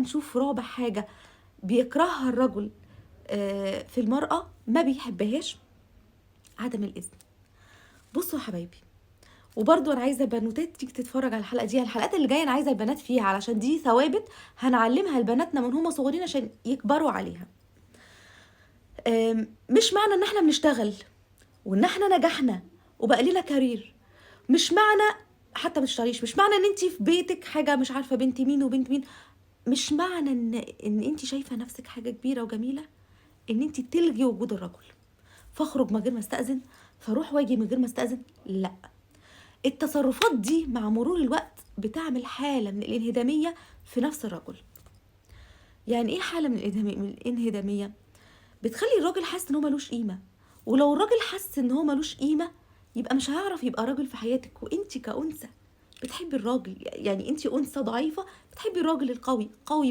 نشوف رابع حاجة بيكرهها الرجل في المرأة ما بيحبهاش، عدم الإذن. بصوا يا حبايبي، وبرضو انا عايزه بنوتات تيجي تتفرج على الحلقه دي. الحلقات اللي جايه انا عايزه البنات فيها، علشان دي ثوابت هنعلمها لبناتنا من هم صغيرين عشان يكبروا عليها. مش معنى ان احنا بنشتغل وان احنا نجحنا وبقى لنا كارير، مش معنى حتى مش معنى ان انت في بيتك حاجه مش عارفه بنت مين وبنت مين، مش معنى ان انت شايفه نفسك حاجه كبيره وجميله ان انت تلغي وجود الرجل. فاخرج من غير ما استاذن، فاروح واجي من غير ما استاذن، لا. التصرفات دي مع مرور الوقت بتعمل حالة من الانهدامية في نفس الرجل. يعني ايه حالة من الانهدامية؟ بتخلي الراجل حاسس ان هو ملوش قيمة، ولو الراجل حاسس ان هو ملوش قيمة يبقى مش هيعرف يبقى راجل في حياتك. وانتي كأنثى بتحبي الراجل، يعني انتي أنثى ضعيفة بتحبي الراجل القوي، قوي